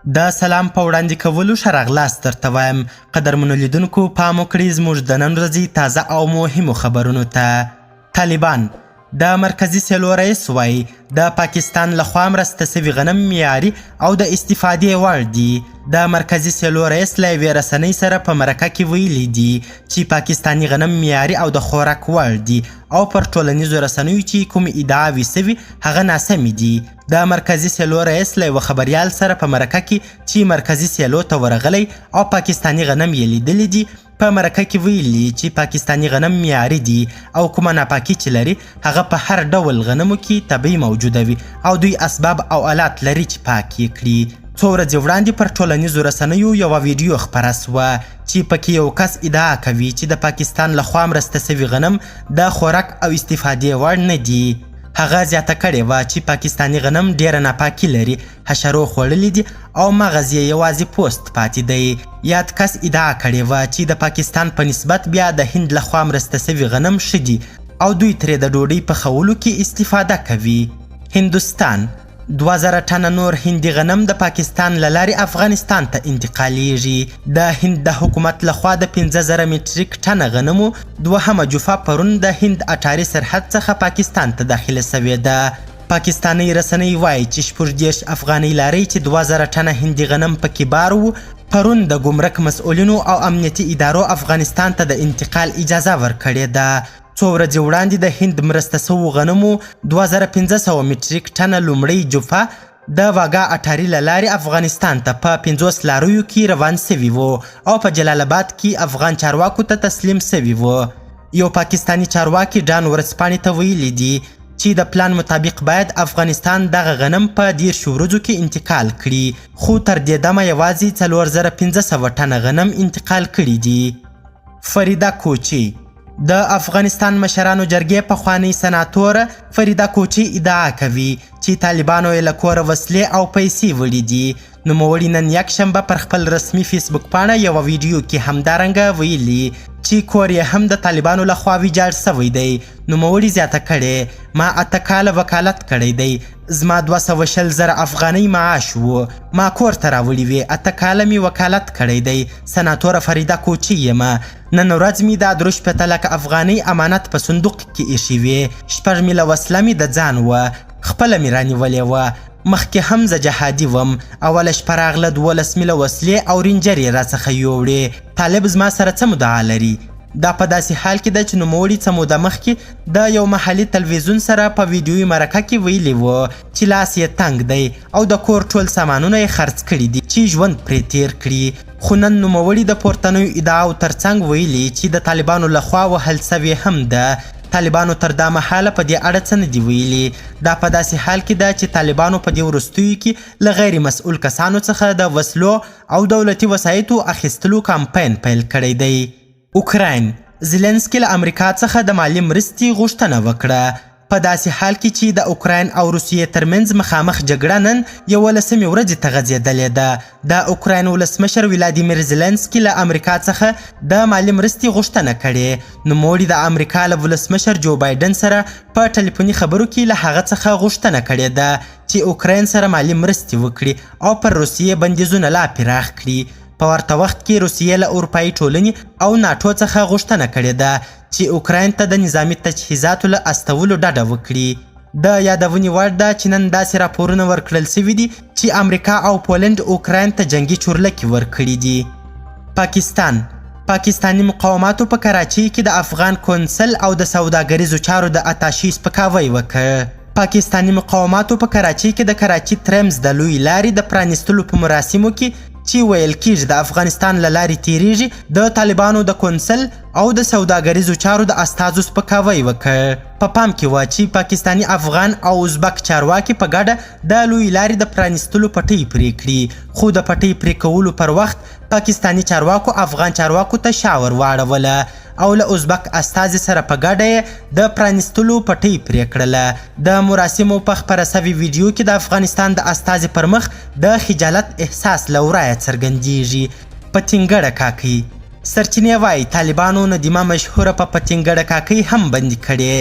د سلام په وړاندې کولو ښه راغلاست درته وایم. قدرمنو لیدونکو پام وکړئ زموږ د نن ورځې تازه او مهمو خبرونو ته. طالبان د مرکزي سیلو رئیس وایي د پاکستان لخوا مرسته سوي غنم معیاري او د استفادې وړ دي. د مرکزي سیلو رئیس له یوې رسنۍ سره په مرکه کې ویلي دي چې پاکستاني غنم معیاري او د خوراک وړ دي او پر ټولنیزو رسنیو چې کوم ادعاوې سوي هغه ناسمې دي. د مرکزي سیلو رئیس له یوه خبریال سره په مرکه کې چې مرکزي سیلو ته ورغلی او پاکستاني غنم یې لیدلی دي په مرکه کې ویلي چې پاکستاني غنم معیاري دي او کومه ناپاکي چې لري هغه په هر ډول غنمو کې طبیعي موجوده وي او دوی اسباب او آلات لري چې پاک یې کړي. څو ورځې وړاندې پر ټولنیزو رسنیو یوه ویډیو خپره سوه چې پکې یو کس ادعا کوي چې د پاکستان لخوا مرسته سوي غنم د خوراک او استفادې وړ نه دي. هغه زیاته کړې وه چې پاکستاني غنم ډیره ناپاکي لري، حشرو خوړلي دي او مغز یې یوازې پوست پاتې دی. یاد کس ادعا کړې وه چې د پاکستان په نسبت بیا د هند لخوا مرسته سوي غنم ښه دي او دوی ترې د ډوډۍ پخولو کې استفاده کوي. هندوستان 2000 ټنه نور هندي غنم د پاکستان له لارې افغانستان ته انتقالیږي. د هند د حکومت لخوا د 15000 متریک ټنه غنمو دوهمه جفه پرون د هند اټاري سرحد څخه پاکستان ته داخله سوې ده. پاکستاني رسنۍ وایي چې 40 افغاني لارۍ چې 2000 ټنه هندي غنم پکې بار وو پرون د ګمرک مسؤلینو او امنیتي ادارو افغانستان ته د انتقال اجازه ورکړې ده. څو ورځې وړاندې د هند مرسته سوو غنمو 2500 متریک ټنه لومړۍ جفه د واګا اټاري له لارې افغانستان ته په 50 لاریو کې روان سوي وو او په جلال آباد کې افغان چارواکو ته تسلیم سوي وو. یو پاکستاني چارواکي ډان ورځپاڼې ته ویلي دي چې د پلان مطابق باید افغانستان دغه غنم په 10 ورځو کې انتقال کړي، خو تر دې دمه یوازې 4500 ټنه غنم انتقال کړي دي. فریده کوچي د افغانستان مشرانو جرګې پخوانۍ سناتور فریده کوچي ادعا کوي چې طالبانو یې له کوره وسلې او پیسې وړي دي. نوموړي نن یکشنبه پر خپل رسمي فیسبوک پاڼه یوه ویډیو کې همدارنګه ویلي چې کور یې هم د طالبانو لخوا ویجاړ سوی دی. نوموړي زیاته کړې ما 8 کاله وکالت کړی دی، زما 220,000 افغانۍ معاش وو، ما کور ته راوړي وې، 8 کاله مې وکالت کړی دی. سناتوره فریده کوچي یم. نن ورځ مې د 3,00,000 افغانۍ امانت په صندوق کې ایښې وې، 6 میله وسله مې د ځان وه، خپله مې رانیولې وه. مخکې هم زه جهادي وم، اوله شپه راغله 12 میله وسلې او رینجر یې راڅخه یوړې. طالب زما سره څه مدعا لري؟ دا په داسې حال کې ده چې نوموړي څه موده مخکې د یو محلي تلویزیون سره په ویډیویي مرکه کې ویلي وو چې لاس یې تنګ دی او د کور ټول سامانونه یې خرڅ کړي دي چې ژوند پرې تیر کړي. خو نن نوموړي د پورتنیو ادعاو ترڅنګ ویلي چې د طالبانو لخوا وهل سوې هم ده. طالبانو تر دا مهاله په دې اړه څه نه دي ویلي. دا په داسې حال کې ده چې طالبانو په دې وروستیو کې له غیر مسؤل کسانو څخه د وسلو او دولتي وسایطو اخیستلو کمپاین پیل کړی دی. اوکراین زیلنسکي له امریکا څخه د مالي مرستې غوښتنه وکړه. په داسې حال کې چې د اوکراین او روسیې ترمنځ مخامخ جګړه نن 11 ورځې ته غځېدلې ده. د اوکراین ولسمشر ولادیمیر زیلنسکي له امریکا څخه د مالي مرستې غوښتنه کړې. نوموړي د امریکا له ولسمشر جو بایډن سره په ټلیفوني خبرو کې له هغه څخه غوښتنه کړې ده چې اوکراین سره مالي مرستې وکړي او پر روسیې بندیزونه لا پراخ کړي. په ورته وخت کې روسیې له اروپایي ټولنې او ناټو څخه غوښتنه کړې ده چې اوکراین ته د نظامي تجهیزاتو له استولو ډډه وکړي. د یادونې وړ ده چې نن داسې راپورونه ورکړل سوي دي چې امریکا او پولنډ اوکراین ته جنګي چورلکې ورکړي دي. پاکستاني مقاوماتو په کراچۍ کې د افغان کونسل او د سوداګریزو چارو د اتاشي سپکاوی وکړ. پاکستاني مقاوماتو په کراچۍ کې د کراچۍ ترمز د لوی لارې د پرانیستلو په مراسمو کې چې ویل کېږي د افغانستان له لارې تیریږي د طالبانو د کونسل او د سوداګریزو چارو د استازو سپکاوی وکړ. په پام کې وه چې پاکستاني افغان او ازبک چارواکي په ګډه د لوی لارې د پرانیستلو پټۍ پرې کړي، خو د پټۍ پرې کولو پر وخت پاکستاني چارواکو افغان چارواکو ته شاور واړوله او له ازبک استازي سره په ګډه د پرانیستلو پټۍ پرې کړله. د مراسمو په خپره سوي ویډیو کې د افغانستان د استازي پر مخ د خجالت احساس له ورایه څرګندیږي. پتنګړه کاکۍ سرچینې وایي طالبانو ندیمه مشهوره په پتنګړه کاکۍ هم بندي کړې.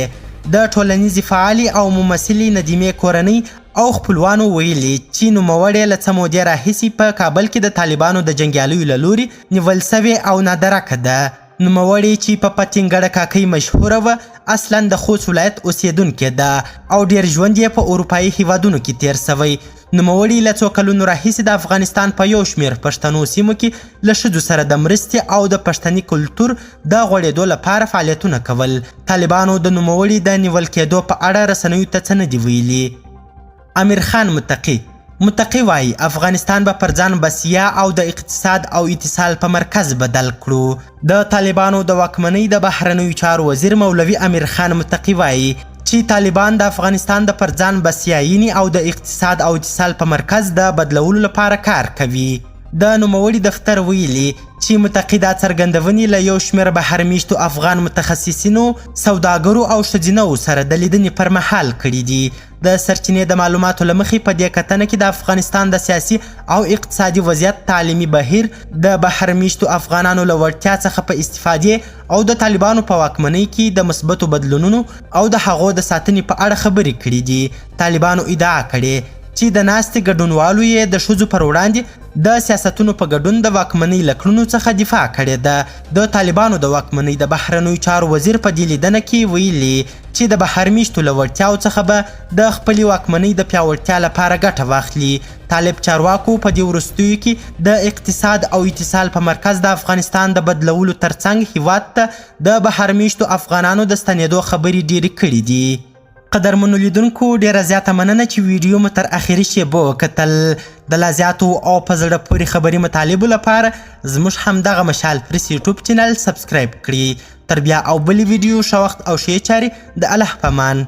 د ټولنیزې فعالې او ممثلې ندیمې کورنۍ او خپلوانو ویلي چې نوموړی له څه مودې راهیسې په کابل کې د طالبانو د جنګیالیو له لوري نیول سوې او نادرکه ده. نوموړی چې په پتینګړه کاکۍ مشهوره وه اصلا د خوست ولایت اوسیدونکې ده او ډیر ژوند یې په اروپایي هیوادونو کې تیر سوی. نوموړي له څو کلونو راهیسې د افغانستان په یو شمېر پښتنو سیمو کې له ښځو سره د مرستې او د پښتني کلتور د غوړېدو لپاره فعالیتونه کول. طالبانو د نوموړي د نیول کېدو په اړه رسنیو ته څه نه دي ویلي. امیر خان متقي وایي افغانستان به پر ځان بسیا او د اقتصاد او اتصال په مرکز بدل کړو. د طالبانو د واکمنۍ د بهرنیو چارو وزیر مولوي امیر خان متقي وایي چې طالبان د افغانستان د پر ځان بسیاینې او د اقتصاد او اتصال په مرکز د بدلولو لپاره کار کوي. د نوموړي دفتر ویلي چې متقي دا څرګندونې له یو شمېر بهرمیشتو افغان متخصصینو، سوداګرو او ښځینهو سره د لیدنې پر مهال کړي دي. د سرچینې د معلوماتو له مخې په دې کتنه کې د افغانستان د سیاسي او اقتصادي وضعیت، تعلیمي بهیر، د بهرمیشتو افغانانو له وړتیا څخه په استفادې او د طالبانو په واکمنۍ کې د مثبتو بدلونونو او د هغو د ساتنې په اړه خبرې کړي دي. طالبانو ادعا کړې چې د ناستې ګډونوالو یې د ښځو پر وړاندې د سیاستونو په ګډون د واکمنۍ له کړنو څخه دفاع کړې ده. د طالبانو د واکمنۍ د بهرنیو چارو وزیر په دې لیدنه کې ویلي چې د بهرمیشتو له وړتیاو څخه به د خپلې واکمنۍ د پیاوړتیا لپاره ګټه واخلي. طالب چارواکو په دې وروستیو کې د اقتصاد او اتصال په مرکز د افغانستان د بدلولو ترڅنګ هیواد ته د بهرمیشتو افغانانو د ستنېدو خبرې ډېرې کړې دي. قدرمنو لیدونکو ډیره زیاته مننه چې ویډیو مو تر اخري شیبو وکتل. د لا زیاتو او په زړه پورې خبري مطالبو لپاره زموږ همدغه مشال پریس یوټیوب چینل سبسکرایب کړئ. تر بیا او بلې ویډیو ښه وخت او ښې چارې د الله په امان.